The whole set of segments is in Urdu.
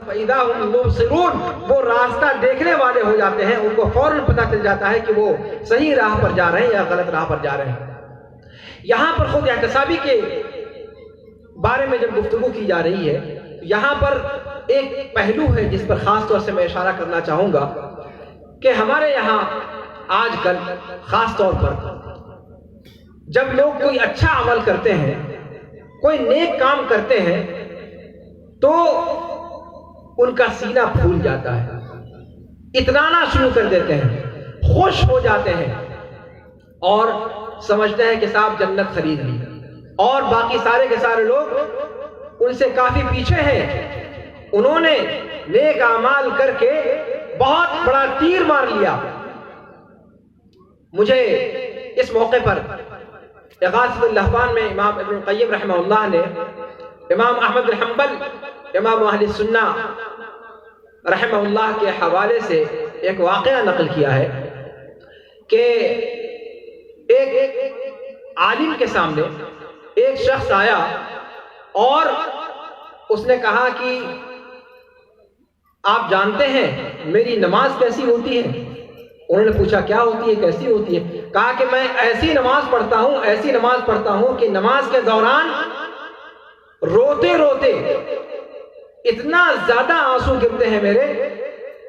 فَإِذَا هُمْ مُبْصِرُونَ، وہ راستہ دیکھنے والے ہو جاتے ہیں، ان کو فوراً پتہ چل جاتا ہے کہ وہ صحیح راہ پر جا رہے ہیں یا غلط راہ پر جا رہے ہیں۔ یہاں پر خود احتسابی کے بارے میں جب گفتگو کی جا رہی ہے، یہاں پر ایک پہلو ہے جس پر خاص طور سے میں اشارہ کرنا چاہوں گا کہ ہمارے یہاں آج کل خاص طور پر جب لوگ کوئی اچھا عمل کرتے ہیں، کوئی نیک کام کرتے ہیں، تو ان کا سینہ پھول جاتا ہے، اطمینان شروع کر دیتے ہیں، خوش ہو جاتے ہیں اور سمجھتے ہیں کہ صاحب جنت خرید لی، اور باقی سارے کے سارے لوگ ان سے کافی پیچھے ہیں۔ انہوں نے نیک اعمال کر کے بہت بڑا تیر مار لیا۔ مجھے اس موقع پر اغاثۃ اللہفان میں امام ابن القیم رحمہ اللہ نے امام احمد بن حنبل امام اہل سنہ رحمہ اللہ کے حوالے سے ایک واقعہ نقل کیا ہے کہ ایک عالم کے سامنے ایک شخص آیا اور اس نے کہا کہ آپ جانتے ہیں میری نماز کیسی ہوتی ہے؟ انہوں نے پوچھا کیا ہوتی ہے، کیسی ہوتی ہے؟ کہا کہ میں ایسی نماز پڑھتا ہوں کہ نماز کے دوران روتے روتے اتنا زیادہ آنسو گرتے ہیں میرے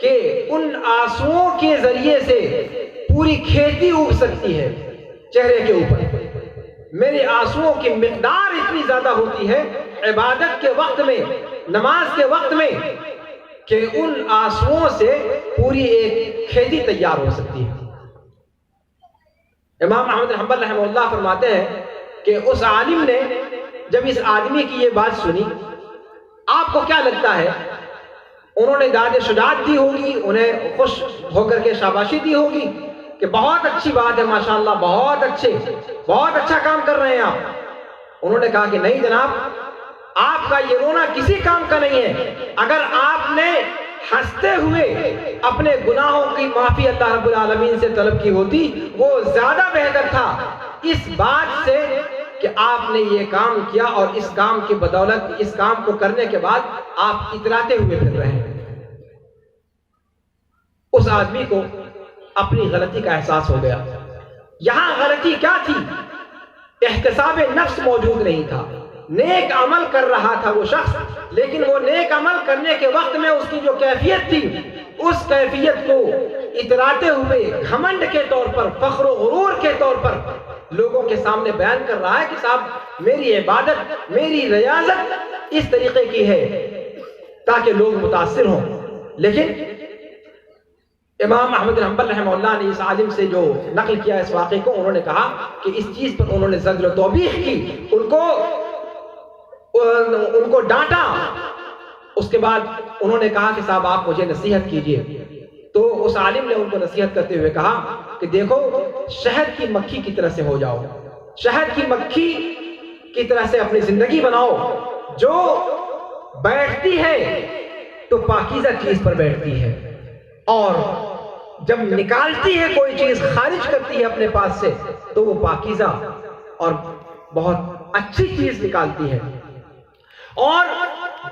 کہ ان آنسوؤں کے ذریعے سے پوری کھیتی اگ سکتی ہے چہرے کے اوپر۔ میرے آنسوؤں کی مقدار اتنی زیادہ ہوتی ہے عبادت کے وقت میں، نماز کے وقت میں، کہ ان آنسوؤں سے پوری ایک کھیتی تیار ہو سکتی ہے۔ امام احمد بن حنبل رحمہ اللہ فرماتے ہیں کہ اس عالم نے جب اس آدمی کی یہ بات سنی، آپ کو کیا لگتا ہے؟ انہوں نے داد شجاعت دی ہوگی، انہیں خوش ہو کر کے شاباشی دی ہوگی کہ بہت اچھی بات ہے، ماشاءاللہ بہت اچھا کام کر رہے ہیں آپ۔ انہوں نے کہا کہ نہیں جناب، آپ کا یہ رونا کسی کام کا نہیں ہے۔ اگر آپ نے ہنستے ہوئے اپنے گناہوں کی معافی اللہ رب العالمین سے طلب کی ہوتی، وہ زیادہ بہتر تھا اس بات سے کہ آپ نے یہ کام کیا اور اس کام کی بدولت، اس کام کو کرنے کے بعد آپ اتراتے ہوئے پھر رہے ہیں۔ اس آدمی کو اپنی غلطی کا احساس ہو گیا۔ یہاں غلطی کیا تھی؟ احتساب نفس موجود نہیں تھا۔ نیک عمل کر رہا تھا وہ شخص، لیکن وہ نیک عمل کرنے کے وقت میں اس کی جو کیفیت تھی، اس کیفیت کو اتراتے ہوئے گھمنڈ کے طور پر، فخر و غرور کے طور پر لوگوں کے سامنے بیان کر رہا ہے کہ صاحب میری عبادت، میری ریاضت اس طریقے کی ہے تاکہ لوگ متاثر ہوں۔ لیکن امام احمد بن حنبل رحمہ اللہ نے اس عالم سے جو نقل کیا اس واقعے کو، انہوں نے کہا کہ اس چیز پر انہوں نے زجر و توبیخ کی، ان کو ڈانٹا۔ اس کے بعد انہوں نے کہا کہ صاحب آپ مجھے نصیحت کیجئے۔ تو اس عالم نے ان کو نصیحت کرتے ہوئے کہا کہ دیکھو، شہد کی مکھی کی طرح سے ہو جاؤ، شہد کی مکھی کی طرح سے اپنی زندگی بناؤ، جو بیٹھتی ہے تو پاکیزہ چیز پر بیٹھتی ہے، اور جب نکالتی ہے کوئی چیز، خارج کرتی ہے اپنے پاس سے، تو وہ پاکیزہ اور بہت اچھی چیز نکالتی ہے۔ اور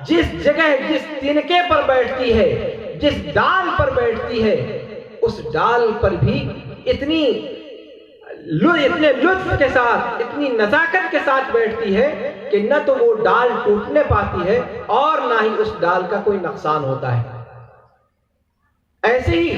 جس جگہ، جس تنکے پر بیٹھتی ہے، جس ڈال پر بیٹھتی ہے، اس ڈال پر بھی اتنے لطف کے ساتھ، اتنی نزاکت کے ساتھ بیٹھتی ہے کہ نہ تو وہ ڈال ٹوٹنے پاتی ہے اور نہ ہی اس ڈال کا کوئی نقصان ہوتا ہے۔ ایسے ہی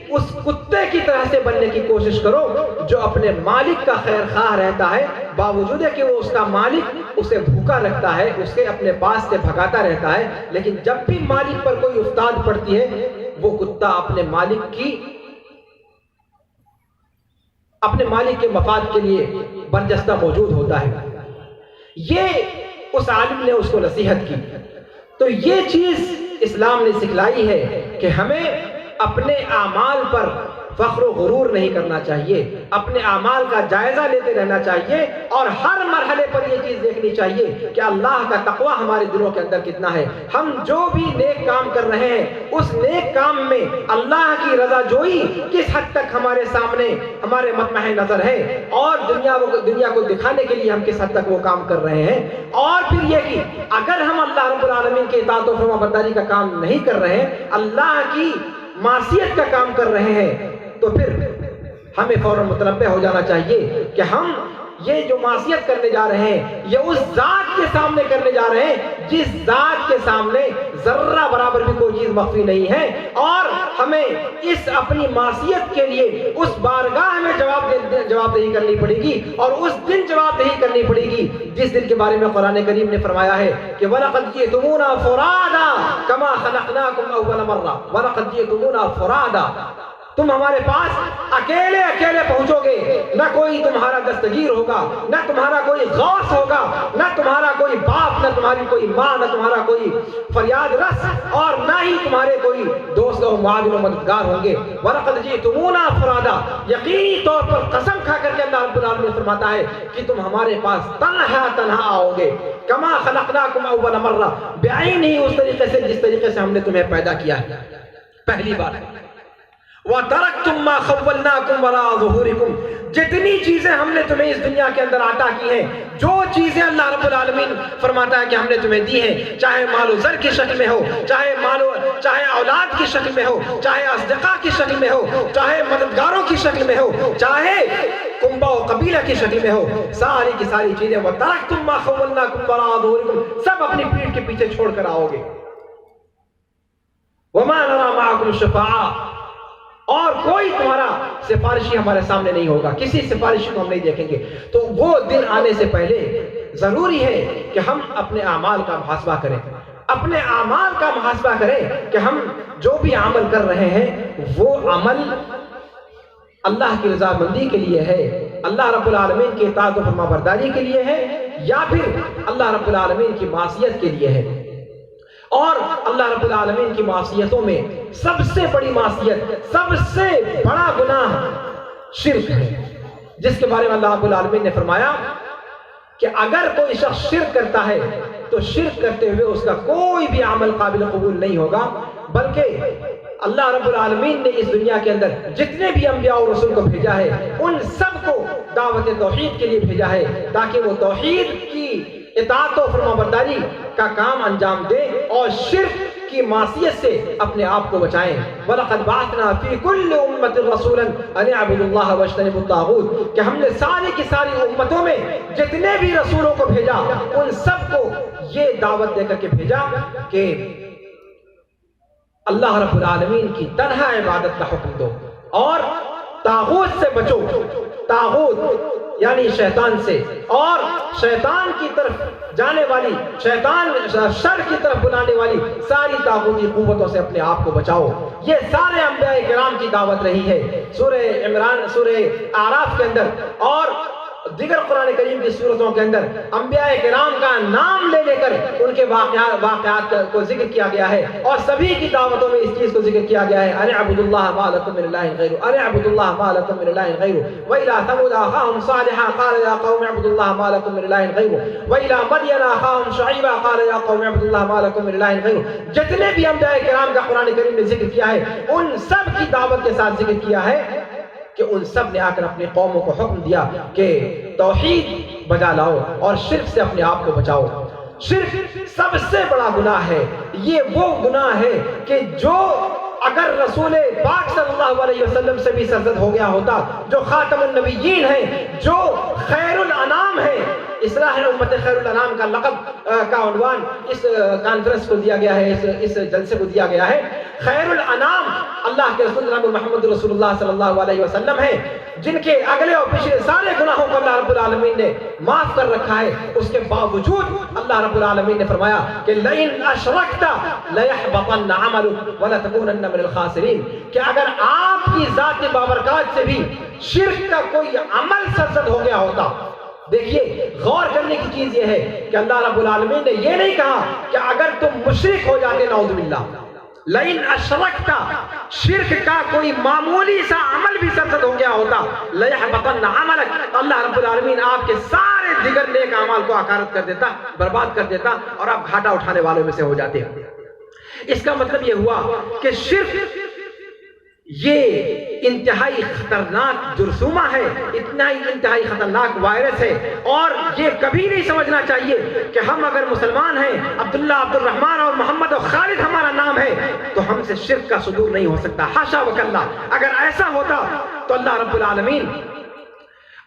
اس کتے کی طرح سے بننے کی کوشش کرو جو اپنے مالک کا خیر خواہ رہتا ہے، باوجود ہے کہ وہ اس کا مالک اسے بھوکا رکھتا ہے، اسے اپنے پاس سے بھگاتا رہتا ہے، لیکن جب بھی مالک پر کوئی افتاد پڑتی ہے، وہ کتا اپنے مالک کے مفاد کے لیے برجستہ موجود ہوتا ہے۔ یہ اس عالم نے اس کو نصیحت کی۔ تو یہ چیز اسلام نے سکھلائی ہے کہ ہمیں اپنے اعمال پر فخر و غرور نہیں کرنا چاہیے، اپنے اعمال کا جائزہ لیتے رہنا چاہیے اور ہر مرحلے پر یہ چیز دیکھنی چاہیے کہ اللہ کا تقوی ہمارے دلوں کے اندر کتنا ہے۔ ہم جو بھی نیک کام کر رہے ہیں اس نیک کام میں اللہ کی رضا جوئی کس حد تک ہمارے سامنے ہمارے مطمع نظر ہے، اور دنیا کو دکھانے کے لیے ہم کس حد تک وہ کام کر رہے ہیں۔ اور پھر یہ کہ اگر ہم اللہ رب العالمین کے اطاعت و فرما برداری کا کام نہیں کر رہے ہیں، اللہ کی معصیت کا کام کر رہے ہیں، تو پھر ہمیں فوراً متنبہ ہو جانا چاہیے کہ ہم یہ جو معصیت کرنے جا رہے ہیں یہ اس ذات کے سامنے کرنے جا رہے ہیں جس ذات کے سامنے ذرہ برابر بھی کوئی چیز مخفی نہیں ہے، اور ہمیں اس اپنی معصیت کے لیے اس بارگاہ میں جواب دہی کرنی پڑے گی، اور اس دن جواب دہی کرنی پڑے گی جس دن کے بارے میں قرآن کریم نے فرمایا ہے کہ وَلَقَدْ جِئْتُمُونَا فُرَادًا كَمَا خَلَقْنَاكُمْ أَوَّلَ مَرَّةٍ وَلَقَدْ جِئْتُمُونَا فُرَادًا، تم ہمارے پاس اکیلے پہنچو گے، نہ کوئی تمہارا دستگیر ہوگا، نہ تمہارا کوئی غوث ہوگا، نہ تمہارا کوئی باپ، نہ تمہاری کوئی ماں، نہ تمہارا کوئی فریاد رس، اور نہ ہی تمہارے کوئی دوست و معاون و مددگار ہوں گے۔ وَلَقَدْ جِئْتُمُونَا فُرَادًا، یقینی طور پر قسم کھا کر کے اللہ رب العالمین فرماتا ہے کہ تم ہمارے پاس تنہا آؤ گے، کما خلقناکم اول مرہ، بعین ہی اس طریقے سے جس طریقے سے ہم نے تمہیں پیدا کیا ہے پہلی بار۔ وَتَرَكْتُمْ مَا خَوَّلْنَاكُمْ وَرَاءَ ظُهُورِكُمْ، جتنی چیزیں ہم نے تمہیں اس دنیا کے اندر عطا کی ہیں، جو چیزیں اللہ رب العالمین فرماتا ہے کہ ہم نے تمہیں دی ہیں، چاہے مال و زر کی شکل میں ہو، چاہے اولاد کی شکل میں ہو، چاہے اصدقاء کی شکل میں ہو، چاہے مددگاروں کی شکل میں ہو، چاہے کنبہ و قبیلہ کی شکل میں ہو، ساری کی ساری چیزیں وَتَرَكْتُمْ مَا خَوَّلْنَاكُمْ وَرَاءَ ظُهُورِكُمْ، سب اپنی پیٹھ کے پیچھے چھوڑ کر آؤ گے۔ وَمَا نَرَى مَعَكُمْ شُفَعَاءَ، اور کوئی تمہارا سفارشی ہمارے سامنے نہیں ہوگا، کسی سفارشی کو ہم نہیں دیکھیں گے۔ تو وہ دن آنے سے پہلے ضروری ہے کہ ہم اپنے اعمال کا محاسبہ کریں، اپنے اعمال کا محاسبہ کریں کہ ہم جو بھی عمل کر رہے ہیں وہ عمل اللہ کی رضا مندی کے لیے ہے، اللہ رب العالمین کی اطاعت و فرما برداری کے لیے ہے، یا پھر اللہ رب العالمین کی معصیت کے لیے ہے۔ اور اللہ رب العالمین کی معصیتوں میں سب سے بڑی معصیت، سب سے بڑا گناہ شرک ہے، جس کے بارے میں اللہ رب العالمین نے فرمایا کہ اگر کوئی شخص شرک کرتا ہے تو شرک کرتے ہوئے اس کا کوئی بھی عمل قابل قبول نہیں ہوگا، بلکہ اللہ رب العالمین نے اس دنیا کے اندر جتنے بھی انبیاء اور رسول کو بھیجا ہے ان سب کو دعوت توحید کے لیے بھیجا ہے، تاکہ وہ توحید کی اطاعت و فرما برداری کا کام انجام دے اور شرک کی معصیت سے اپنے آپ کو بچائیں۔ وَلَقَدْ بَعَثْنَا فِي كُلِّ أُمَّةٍ رَسُولًا أَنِ اعْبُدُوا اللَّهَ وَاجْتَنِبُوا الطَّاغُوتَ، کہ ہم نے ساری کی ساری امتوں میں جتنے بھی رسولوں کو بھیجا ان سب کو یہ دعوت دے کر کے بھیجا کہ اللہ رب العالمین کی تنہا عبادت کا حکم دو اور طاغوت سے بچو۔ طاغوت یعنی شیطان سے، اور شیطان کی طرف جانے والی، شیطان شر کی طرف بلانے والی ساری طاغوتی قوتوں سے اپنے آپ کو بچاؤ۔ یہ سارے انبیاء کرام کی دعوت رہی ہے۔ سورہ عمران، سورہ اعراف کے اندر اور دیگر قرآن کریم کی صورتوں کے اندر انبیاء کرام کا نام لے لے کر ان کے واقعات کو ذکر کیا گیا ہے، اور سبھی کی دعوتوں میں اس چیز کو ذکر کیا گیا ہے، اَنِ اعْبُدُوا اللَّهَ مَا لَكُم مِّنْ إِلَٰهٍ غَيْرُهُ، اَنِ اعْبُدُوا اللَّهَ مَا لَكُم مِّنْ إِلَٰهٍ غَيْرُهُ، وَإِلَىٰ ثَمُودَ أَخَاهُمْ صَالِحًا قَالَ يَا قَوْمِ اعْبُدُوا اللَّهَ مَا لَكُم مِّنْ إِلَٰهٍ غَيْرُهُ، وَإِلَىٰ مَدْيَنَ أَخَاهُمْ شُعَيْبًا قَالَ يَا قَوْمِ اعْبُدُوا اللَّهَ مَا لَكُم مِّنْ إِلَٰهٍ غَيْرُهُ۔ جتنے بھی انبیاء کرام کا قرآن کریم نے ذکر کیا ہے ان سب کی دعوت کے ساتھ ذکر کیا ہے کہ ان سب نے آ کر اپنی قوموں کو حکم دیا کہ توحید بجا لاؤ اور شرک سے اپنے آپ کو بچاؤ۔ شرک سب سے بڑا گناہ ہے، یہ وہ گناہ ہے کہ جو اگر رسول پاک صلی اللہ علیہ وسلم سے بھی سرزد ہو گیا ہوتا، جو خاتم النبیین ہیں، جو خیر الانام ہے، اصلاح امت خیر الانام کا لقب کا عنوان اس کانفرنس کو دیا گیا ہے، اس جلسے کو دیا گیا ہے۔ خیر الانام اللہ کے رسول جناب محمد رسول اللہ صلی اللہ علیہ وسلم ہیں، جن کے اگلے اور پچھلے سارے گناہوں کو اللہ رب العالمین نے معاف کر رکھا ہے۔ اس کے باوجود اللہ رب العالمین نے فرمایا کہ لَإِنْ أَشْرَكْتَ لَيَحْبَطَنَّ عَمَلُكَ وَلَتَكُونَنَّ مِنَ الْخَاسِرِينَ، کہ اگر آپ کی ذاتی بابرکات سے بھی شرک کا کوئی عمل سرزد ہو گیا ہوتا۔ دیکھیے غور کرنے کی چیز یہ ہے کہ اللہ رب العالمین نے یہ نہیں کہا کہ اگر تم مشرک ہو جاتے نعوذ باللہ، لئن اشرکتا، شرک کا کوئی معمولی سا عمل بھی سرزد ہو گیا ہوتا، لیحبطن عملک، اللہ رب العالمین آپ کے سارے دیگر نیک اعمال کو اکارت کر دیتا، برباد کر دیتا، اور آپ گھاٹا اٹھانے والوں میں سے ہو جاتے ہیں۔ اس کا مطلب یہ ہوا کہ شرک یہ انتہائی خطرناک جرثومہ ہے، اتنا ہی انتہائی خطرناک وائرس ہے، اور یہ کبھی نہیں سمجھنا چاہیے کہ ہم اگر مسلمان ہیں، عبداللہ، عبد الرحمن اور محمد اور خالد ہمارا نام ہے، تو ہم سے شرک کا صدور نہیں ہو سکتا، حاشا وکلا۔ اگر ایسا ہوتا تو اللہ رب العالمین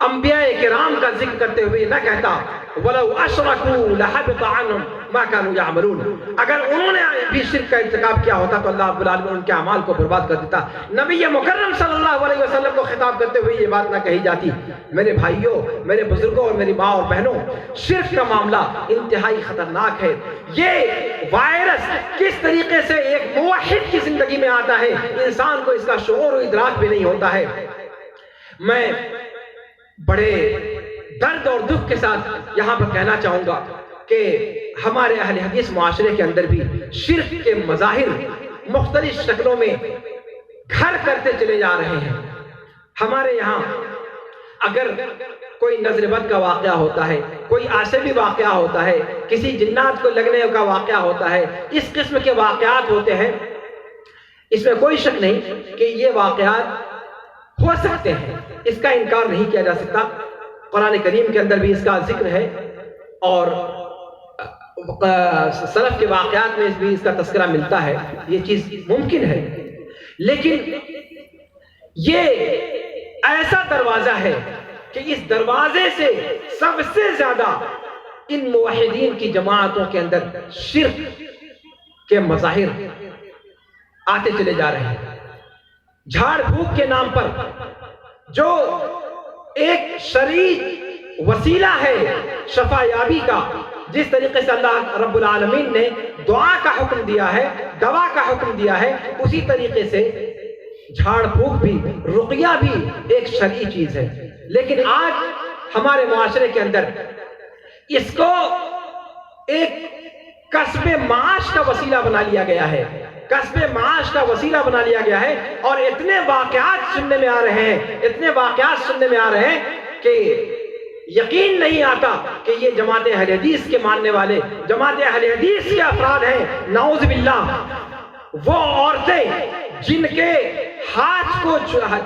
انبیاء کرام کا ذکر کرتے ہوئے نہ کہتا وَلَوْ أَشْرَكُوا لَحَبِطَ عَنْهُمْ مَا كَانُوا يَعْمَلُونَ، اگر انہوں نے بھی شرک کا ارتکاب کیا ہوتا تو اللہ رب العالمین ان کے اعمال کو برباد کر دیتا۔ نبی مکرم صلی اللہ علیہ وسلم کو خطاب کرتے ہوئے یہ بات نہ کہی جاتی۔ میرے بھائیوں، میرے بزرگوں اور میری ماں اور بہنوں، شرک کا معاملہ انتہائی خطرناک ہے۔ یہ وائرس کس طریقے سے ایک موحد کی زندگی میں آتا ہے، انسان کو اس کا شعور و ادراک بھی نہیں ہوتا ہے۔ میں بڑے درد اور دکھ کے ساتھ یہاں پر کہنا چاہوں گا کہ ہمارے اہل حدیث معاشرے کے اندر بھی شرک کے مظاہر مختلف شکلوں میں گھر کرتے چلے جا رہے ہیں۔ ہمارے یہاں اگر کوئی نظر بد کا واقعہ ہوتا ہے، کوئی عاصمی واقعہ ہوتا ہے، کسی جنات کو لگنے کا واقعہ ہوتا ہے، اس قسم کے واقعات ہوتے ہیں، اس میں کوئی شک نہیں کہ یہ واقعات ہو سکتے ہیں، اس کا انکار نہیں کیا جا سکتا۔ قرآن کریم کے اندر بھی اس کا ذکر ہے، اور سلف کے واقعات میں بھی اس کا تذکرہ ملتا ہے، یہ چیز ممکن ہے۔ لیکن یہ ایسا دروازہ ہے کہ اس دروازے سے سب سے زیادہ ان موحدین کی جماعتوں کے اندر شرک کے مظاہر آتے چلے جا رہے ہیں۔ جھاڑ پھونک کے نام پر جو ایک شرعی وسیلہ ہے شفا یابی کا، جس طریقے سے اللہ رب العالمین نے دعا کا حکم دیا ہے، دوا کا حکم دیا ہے، اسی طریقے سے جھاڑ پھونک بھی، رقیہ بھی ایک شرعی چیز ہے۔ لیکن آج ہمارے معاشرے کے اندر اس کو ایک کسب معاش کا وسیلہ بنا لیا گیا ہے، کسب معاش کا وسیلہ بنا لیا گیا ہے، اور اتنے واقعات سننے میں آ رہے ہیں، اتنے واقعات سننے میں آ رہے ہیں کہ یقین نہیں آتا کہ یہ جماعت اہل حدیث کے ماننے والے، جماعت اہل حدیث کے افراد ہیں۔ نعوذ باللہ، وہ عورتیں جن کے ہاتھ کو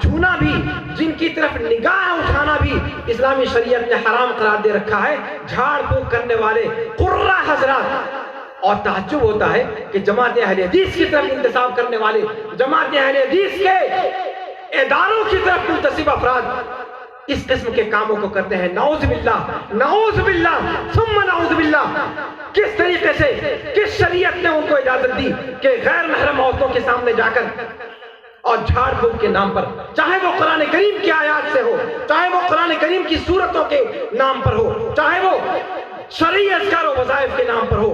چھونا بھی، جن کی طرف نگاہ اٹھانا بھی اسلامی شریعت نے حرام قرار دے رکھا ہے، جھاڑ پھونک کرنے والے قرہ حضرات۔ اور تعجب ہوتا ہے کہ جماعت اہل حدیث کی طرف انتساب کرنے والے، جماعت اہل حدیث کے اداروں کی طرف منتسب افراد اس قسم کے کاموں کو کرتے ہیں۔ نعوذ باللہ، نعوذ باللہ ثم نعوذ باللہ۔ کس طریقے سے، کس شریعت نے ان کو اجازت دی کہ غیر محرم عورتوں کے سامنے جا کر اور جھاڑ پھونک کے نام پر، چاہے وہ قرآن کریم کی آیات سے ہو، چاہے وہ قرآن کریم کی سورتوں کے نام پر ہو، چاہے وہ شرعی اذکار و وظائف کے نام پر ہو،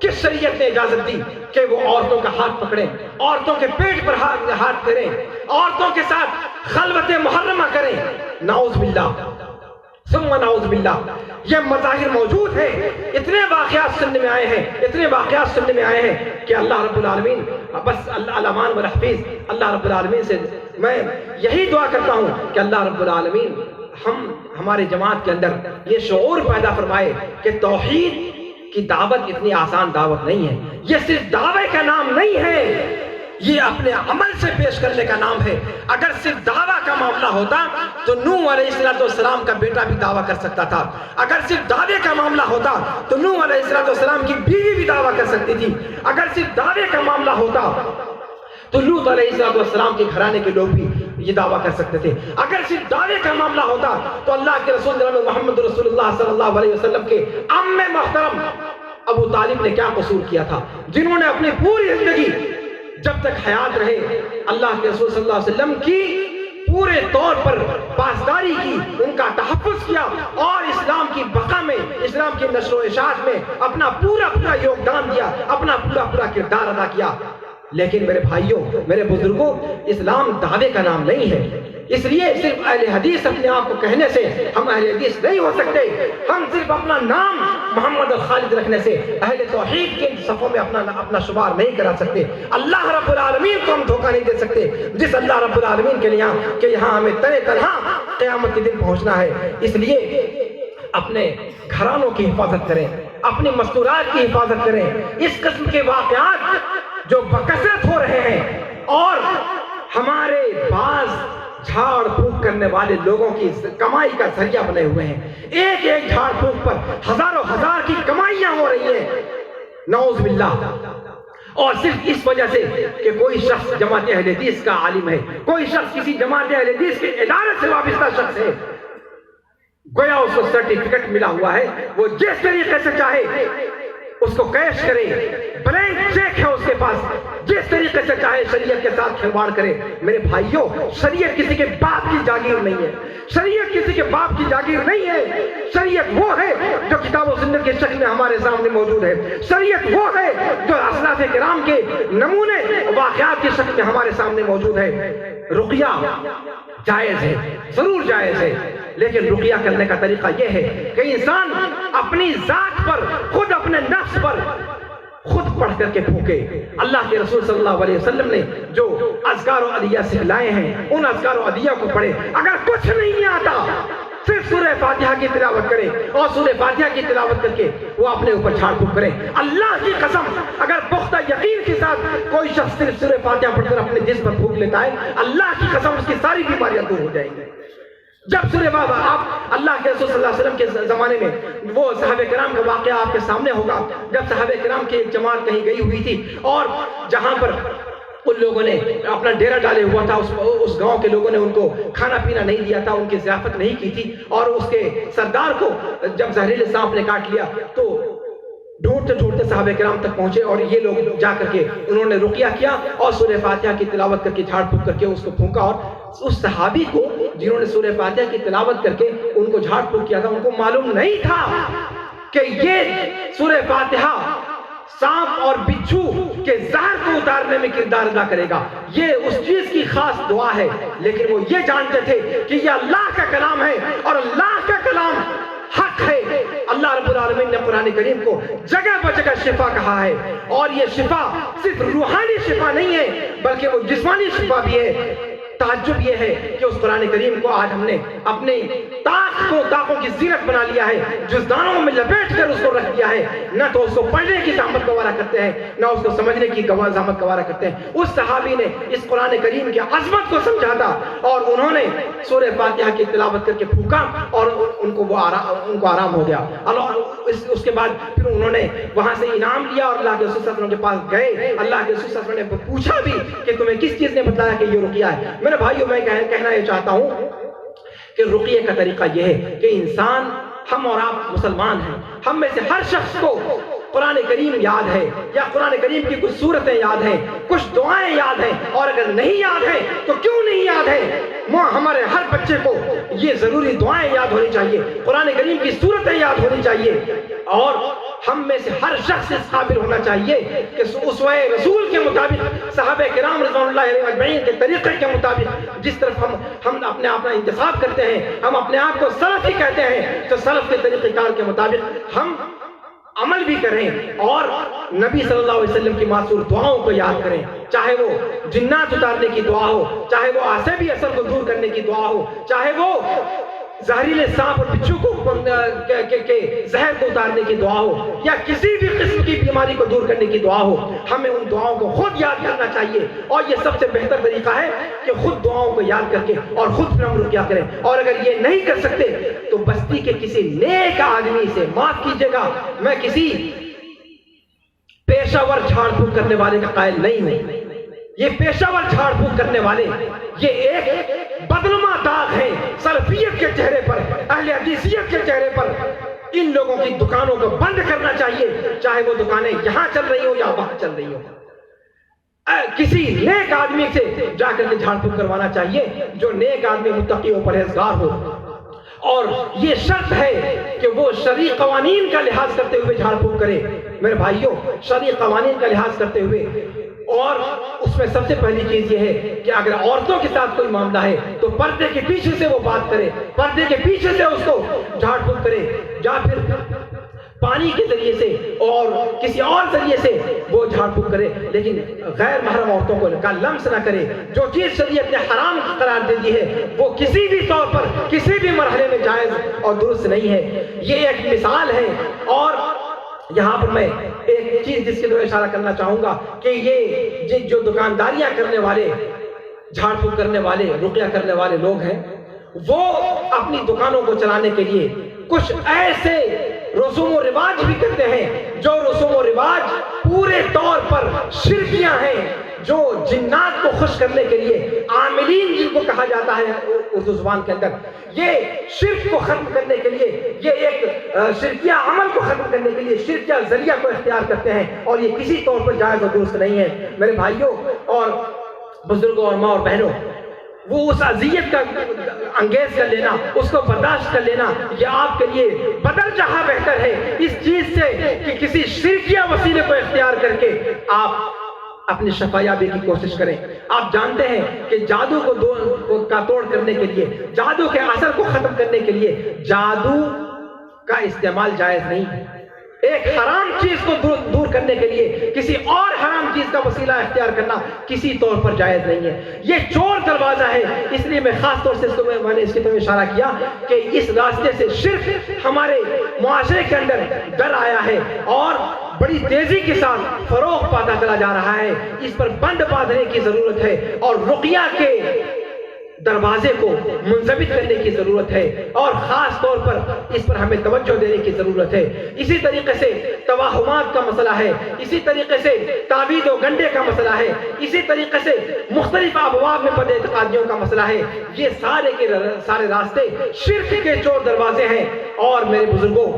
کس شریعت نے اجازت دی کہ وہ عورتوں کا ہاتھ پکڑیں، عورتوں کے پیٹ پر ہاتھ پھیریں، عورتوں کے ساتھ خلوت محرمہ کریں؟ نعوذ باللہ ثم نعوذ باللہ۔ یہ مظاہر موجود ہیں، اتنے واقعات سننے میں آئے ہیں، اتنے واقعات سننے میں آئے ہیں کہ اللہ رب العالمین، بس الامان والحفیظ، اللہ رب العالمین سے میں یہی دعا کرتا ہوں کہ اللہ رب العالمین ہمارے جماعت کے اندر یہ شعور پیدا فرمائے کہ توحید کی دعوت اتنی آسان دعوت نہیں ہے، یہ صرف دعوے کا نام نہیں ہے، یہ اپنے عمل سے پیش کرنے کا نام ہے۔ اگر صرف دعویٰ کا معاملہ ہوتا تو نوح علیہ السلام کا بیٹا بھی دعویٰ کر سکتا تھا، اگر صرف دعوے کا معاملہ ہوتا تو نوح علیہ السلام کی بیوی بھی دعویٰ کر سکتی تھی، اگر صرف دعوے کا معاملہ ہوتا تو لوط علیہ السلام کے گھرانے کے لوگ بھی یہ دعویٰ کر سکتے تھے، اگر صرف دعوے کا معاملہ ہوتا تو اللہ کے رسول جناب محمد رسول اللہ صلی اللہ علیہ وسلم کے عم محترم ابو طالب نے کیا قصور کیا تھا، جنہوں نے اپنی پوری زندگی جب تک حیات رہے اللہ کے رسول صلی اللہ علیہ وسلم کی پورے طور پر پاسداری کی، ان کا تحفظ کیا، اور اسلام کی بقا میں، اسلام کی نشر و اشاعت میں اپنا پورا یوگدان دیا، اپنا پورا کردار ادا کیا۔ لیکن میرے بھائیوں، میرے بزرگوں، اسلام دعوے کا نام نہیں ہے، اس لیے صرف اہل حدیث اپنے آپ کو کہنے سے ہم اہل حدیث نہیں ہو سکتے. ہم صرف اپنا نام محمد الخالد رکھنے سے اہل توحید کے صفوں میں اپنا شمار نہیں کرا سکتے. اللہ رب العالمین کو ہم دھوکہ نہیں دے سکتے. جس اللہ رب العالمین کے لیے کہ یہاں ہمیں تنہا قیامت کے دن پہنچنا ہے. اس لیے اپنے گھرانوں کی حفاظت کریں, اپنی مستورات کی حفاظت کریں. اس قسم کے واقعات جو بکثرت ہو رہے ہیں اور ہمارے بعض جھاڑ پھونک کرنے والے لوگوں کی کمائی کا ذریعہ بنے ہوئے ہیں. ایک ایک جھاڑ پھونک پر ہزاروں ہزار کی کمائیاں ہو رہی ہیں, نعوذ باللہ. اور صرف اس وجہ سے کہ کوئی شخص جماعت اہل حدیث کا عالم ہے, کوئی شخص کسی جماعت اہل حدیث کے ادارے سے وابستہ شخص ہے, گویا اس کو سرٹیفکیٹ ملا ہوا ہے, وہ جس طریقے سے چاہے اس کو کیش کرے, بلینک چیک ہے اس کے پاس, جس طریقے سے چاہے شریعت کے ساتھ کھلواڑ کرے. میرے بھائیوں, شریعت کسی کے باپ کی جاگیر نہیں ہے, شریعت کسی کے باپ کی جاگیر نہیں ہے. شریعت وہ ہے جو کتاب و سنت کی شکل میں ہمارے سامنے موجود ہے. شریعت وہ ہے جو اسلاف کرام کے نمونے واقعات کی شکل میں ہمارے سامنے موجود ہے. رقیہ جائز ہے, ضرور جائز ہے, لیکن رقیہ کرنے کا طریقہ یہ ہے کہ انسان اپنی ذات پر, خود اپنے نفس پر خود پڑھ کر کے پھونکے. اللہ کے رسول صلی اللہ علیہ وسلم نے جو اذکار و ادعیہ سکھلائے ہیں ان اذکار و ادعیہ کو پڑھے. اگر کچھ نہیں آتا صرف سورہ فاتحہ کی تلاوت کرے اور سورہ فاتحہ کی تلاوت کر کے وہ اپنے اوپر جھاڑ پھونک کرے. اللہ کی قسم, اگر پختہ یقین کے ساتھ کوئی شخص صرف سورہ فاتحہ پڑھ کر اپنے جسم پر پھونک لیتا ہے, اللہ کی قسم اس کی ساری بیماریاں دور ہو جائیں گی. جب سورہ بابا آپ اللہ کے رسول صلی اللہ علیہ وسلم کے زمانے میں وہ صحابہ کرام کا واقعہ آپ کے سامنے ہوگا, جب صحابہ کرام کی ایک جماعت کہیں گئی ہوئی تھی اور جہاں پر ان لوگوں نے اپنا ڈیرا ڈالے ہوا تھا, اس گاؤں کے لوگوں نے ان کو کھانا پینا نہیں دیا تھا, ان کی ضیافت نہیں کی تھی, اور اس کے سردار کو جب زہریلے سانپ نے کاٹ لیا تو ڈھونڈتے ڈھونڈتے صحابہ کرام تک پہنچے اور یہ لوگ جا کر کے انہوں نے رقیہ کیا اور سورہ فاتحہ کی تلاوت کر کے جھاڑ پھونک کر کے اس کو پھونکا. اور اس صحابی کو جنہوں نے سورہ فاتحہ کی تلاوت کر کے ان کو جھاڑ پھونک کیا تھا, ان کو معلوم نہیں تھا کہ یہ سورہ فاتحہ سانپ اور بچھو کے زہر کو اتارنے میں کردار ادا کرے گا. یہ اس چیز کی خاص دعا ہے, لیکن وہ یہ جانتے تھے کہ یہ اللہ کا کلام ہے اور اللہ کا کلام حق ہے. اللہ رب العالمین نے قرآن کریم کو جگہ بجگہ شفا کہا ہے, اور یہ شفا صرف روحانی شفا نہیں ہے بلکہ وہ جسمانی شفا بھی ہے. تعجب یہ ہے کہ اس قرآن کریم کو آج ہم نے اپنے طاقوں کی زینت بنا لیا ہے, جزدانوں میں لپیٹ کر اس کو رکھ دیا ہے. نہ تو اس کو پڑھنے کی زحمت گوارا کرتے ہیں, نہ اس کو سمجھنے کی زحمت گوارا کرتے ہیں. اس صحابی نے اس قرآن کریم کی عظمت کو سمجھا تھا اور انہوں نے سورہ فاتحہ کی تلاوت کر کے پھونکا اور ان کو آرام ہو گیا. اس کے بعد پھر انہوں نے وہاں سے انعام لیا اور اللہ کے رسول صلی اللہ علیہ وسلم کے پاس گئے. اللہ کے رسول صلی اللہ علیہ وسلم نے پوچھا بھی کہ تمہیں کس چیز نے بتلایا کہ یہ رقیہ ہے. میرے بھائیوں, میں کہنا یہ چاہتا ہوں کہ رقیہ کا طریقہ یہ ہے کہ انسان, ہم اور آپ مسلمان ہیں, ہم میں سے ہر شخص کو قرآن کریم یاد ہے یا قرآن کریم کی کچھ صورتیں یاد ہیں, کچھ دعائیں یاد ہیں, اور اگر نہیں یاد ہیں تو کیوں نہیں یاد ہے؟ ہمارے ہر بچے کو یہ ضروری دعائیں یاد ہونی چاہیے, قرآن کریم کی صورتیں یاد ہونی چاہیے, اور ہم میں سے ہر شخص اس قابل ہونا چاہیے کہ اسوہ رسول کے مطابق, صحابہ کرام رضوان اللہ علیہ اجمعین کے طریقے کے مطابق جس طرف ہم اپنے آپ کا انتساب کرتے ہیں, ہم اپنے آپ کو سلفی کہتے ہیں, تو سلف کے طریقہ کار کے مطابق ہم عمل بھی کریں اور نبی صلی اللہ علیہ وسلم کی معصور دعاؤں کو یاد کریں, چاہے وہ جنات اتارنے کی دعا ہو, چاہے وہ عصبی اثر کو دور کرنے کی دعا ہو, چاہے وہ زہریلے سانپ اور بچھو کو زہر کو اتارنے کی دعا ہو, یا کسی بھی قسم کی بیماری کو دور کرنے کی دعا ہو. ہمیں ان دعاؤں کو خود یاد کرنا چاہیے, اور یہ سب سے بہتر طریقہ ہے کہ خود دعاؤں کو یاد کر کے اور خود پھر ہم رقیہ کریں. اور اگر یہ نہیں کر سکتے تو بستی کے کسی نیک آدمی سے, معاف کیجیے گا میں کسی پیشہ ور جھاڑ پھونک کرنے والے کا قائل نہیں ہوں, یہ پیشہ ور جھاڑ پھونک کرنے والے یہ ایک بدنما داغ ہے سلفیت کے چہرے پر, اہل حدیثیت کے چہرے پر. ان لوگوں کی دکانوں کو بند کرنا چاہیے, چاہے وہ دکانیں یہاں چل رہی ہو یا وہاں چل رہی ہو. کسی نیک آدمی سے جا کر کے جھاڑ پھونک کروانا چاہیے, جو نیک آدمی متقی و پرہیزگار ہو, اور یہ شرط ہے کہ وہ شرعی قوانین کا لحاظ کرتے ہوئے جھاڑ پھونک کرے. میرے بھائیوں, شرعی قوانین کا لحاظ کرتے ہوئے اور اس میں سب سے پہلی چیز یہ ہے کہ اگر عورتوں کے ساتھ کوئی معاملہ ہے تو پردے کے پیچھے سے وہ بات کرے، پردے کے پیچھے سے اس کو جھاڑ پھونک کرے، یا پھر پانی کے ذریعے سے اور کسی اور ذریعے سے وہ جھاڑ پھونک کرے، لیکن غیر محرم عورتوں کو کا لمس نہ کرے۔ جو چیز شریعت نے حرام قرار دے دی ہے وہ کسی بھی طور پر کسی بھی مرحلے میں جائز اور درست نہیں ہے۔ یہ ایک مثال ہے۔ اور یہاں پر میں ایک چیز جس کی طرف اشارہ کرنا چاہوں گا کہ یہ جو دکانداریاں کرنے والے، جھاڑ پھونک کرنے والے، رقیہ کرنے والے لوگ ہیں، وہ اپنی دکانوں کو چلانے کے لیے کچھ ایسے رسوم و رواج بھی کرتے ہیں جو رسوم و رواج پورے طور پر شرکیاں ہیں، جو جنات کو خوش کرنے کے لیے عاملین جن کو کہا جاتا ہے اردو زبان کے اندر، یہ شرک کو ختم کرنے کے لیے، یہ ایک شرکیہ عمل کو ختم کرنے کے لیے شرکیہ ذریعہ کو اختیار کرتے ہیں، اور یہ کسی طور پر جائز اور درست نہیں ہے۔ میرے بھائیوں اور بزرگوں اور ماں اور بہنوں، وہ اس اذیت کا انگیز کر لینا، اس کو برداشت کر لینا، یہ آپ کے لیے بدل جہاں بہتر ہے اس چیز سے کہ کسی شرکیہ وسیلے کو اختیار کر کے آپ اپنی شفا یابی کی کوشش کریں۔ آپ جانتے ہیں کہ جادو کو کا توڑ کرنے کے لیے، جادو کے اثر کو ختم کرنے کے لیے جادو کا استعمال جائز نہیں ہے۔ ایک حرام چیز کو دور کرنے کے لیے کسی اور حرام چیز کا وسیلہ اختیار کرنا کسی طور پر جائز نہیں ہے۔ یہ چور دروازہ ہے، اس لیے میں خاص طور سے میں نے اس کی طرف اشارہ کیا کہ اس راستے سے شرک ہمارے معاشرے کے اندر ڈر آیا ہے اور بڑی تیزی کے ساتھ فروغ پاتا چلا جا رہا ہے۔ اس پر بند باندھنے کی ضرورت ہے اور رقیہ کے دروازے کو منضبط کرنے کی ضرورت ہے، اور خاص طور پر اس پر ہمیں توجہ دینے کی ضرورت ہے۔ اسی طریقے سے توہمات کا مسئلہ ہے، اسی طریقے سے تعویذ و گنڈے کا مسئلہ ہے، اسی طریقے سے مختلف ابواب میں بد اعتقادیوں کا مسئلہ ہے۔ یہ سارے کے سارے راستے شرک کے چور دروازے ہیں۔ اور میرے بزرگوں،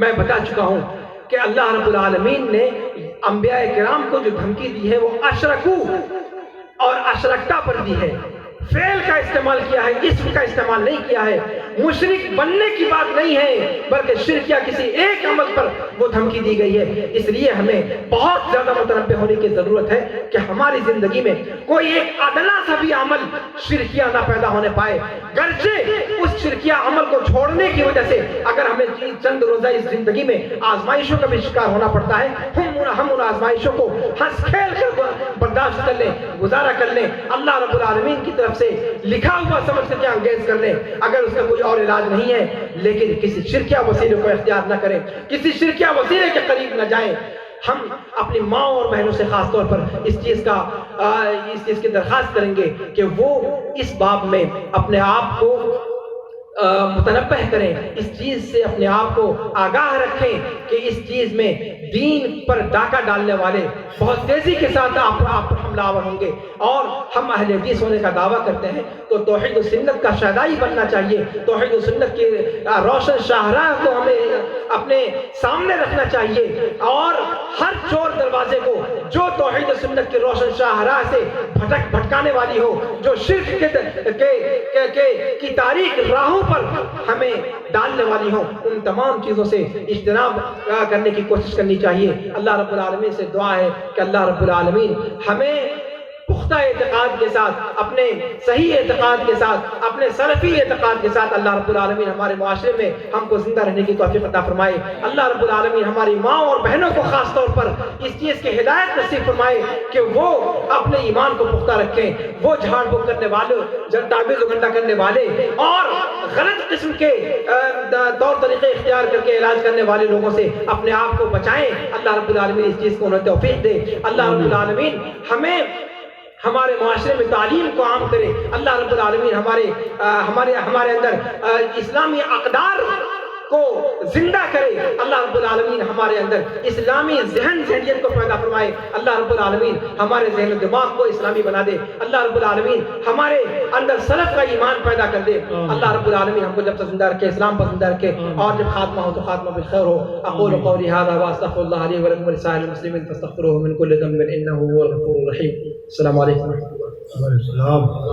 میں بتا چکا ہوں کہ اللہ رب العالمین نے انبیاء کرام کو جو دھمکی دی ہے وہ اشرکو اور اشرکتا پر دی ہے۔ فعل کا استعمال کیا ہے، اسم کا استعمال نہیں کیا ہے۔ مشرک بننے کی بات نہیں ہے بلکہ شرک یا کسی ایک عمل پر وہ دھمکی دی گئی ہے۔ اس لیے ہمیں بہت زیادہ متنبہ ہونے کی ضرورت ہے کہ ہماری زندگی میں کوئی ایک ادنا سا بھی عمل شرکیہ نہ پیدا ہونے پائے، گرچہ اس شرکیہ عمل کو چھوڑنے کی وجہ سے اگر ہمیں چند روزہ اس زندگی میں آزمائشوں کا بھی شکار ہونا پڑتا ہے، ہم ان آزمائشوں کو ہنس کھیل کر برداشت کر لیں، گزارا کر لیں، اللہ رب العالمین کی طرف سے لکھا ہوا سمجھ کر کے انگیز کر لیں۔ اگر اس کا کوئی اور علاج نہیں ہے، لیکن کسی شرکیہ وسیلے کو اختیار نہ کریں، کسی شرکیہ وسیلے کے قریب نہ جائیں۔ ہم اپنی ماں اور بہنوں سے خاص طور پر اس چیز کی درخواست کریں گے کہ وہ اس باب میں اپنے آپ کو متنبہ کریں، اس چیز سے اپنے آپ کو آگاہ رکھیں کہ اس چیز میں دین پر ڈاکہ ڈالنے والے بہت تیزی کے ساتھ آپ پر حملہ آور ہوں گے۔ اور ہم اہل حدیث ہونے کا دعویٰ کرتے ہیں تو توحید و سنت کا شہدائی بننا چاہیے، توحید و سنت کی روشن شاہراہ کو ہمیں اپنے سامنے رکھنا چاہیے، اور ہر چور دروازے کو جو توحید و سنت کی روشن شاہراہ سے بھٹکانے والی ہو، جو شرک کی تاریک راہوں پر ہمیں ڈالنے والی ہوں، ان تمام چیزوں سے اجتناب کرنے کی کوشش کرنی چاہیے۔ اللہ رب العالمین سے دعا ہے کہ اللہ رب العالمین ہمیں پختہ اعتقاد کے ساتھ، اپنے صحیح اعتقاد کے ساتھ، اپنے سلفی اعتقاد کے ساتھ اللہ رب العالمین ہمارے معاشرے میں ہم کو زندہ رہنے کی توفیق عطا فرمائے۔ اللہ رب العالمین ہماری ماں اور بہنوں کو خاص طور پر اس چیز کی ہدایت نصیب فرمائے کہ وہ اپنے ایمان کو پختہ رکھیں، وہ جھاڑ پھونک کرنے والے، تعویذ و گنڈا کرنے والے اور غلط قسم کے طور طریقے اختیار کر کے علاج کرنے والے لوگوں سے اپنے آپ کو بچائیں۔ اللہ رب العالمین اس چیز کو انہیں توفیق دے۔ اللہ رب العالمین ہمیں ہمارے معاشرے میں تعلیم کو عام کرے۔ اللہ رب العالمین ہمارے اندر اسلامی اقدار کو زندہ کرے۔ اللہ رب العالمین ہمارے اندر اسلامی ذہنیت کو پیدا فرمائے۔ اللہ رب العالمین ہمارے ذہن و دماغ کو اسلامی بنا دے۔ اللہ رب العالمین ہمارے اندر سلف کا ایمان پیدا کر دے۔ اللہ رب العالمین ہم کو جب تک زندہ رکھے، اسلام پر زندہ رکھے، اور جب خاتمہ ہو تو خاتمہ بالخیر ہو۔ اقول قولی ھذا واستغفر اللہ لی ولکم ولسائر المسلمین فاستغفروہ من کل ذنب انہ هو الغفور الرحیم۔ السلام علیکم ورحمۃ اللہ۔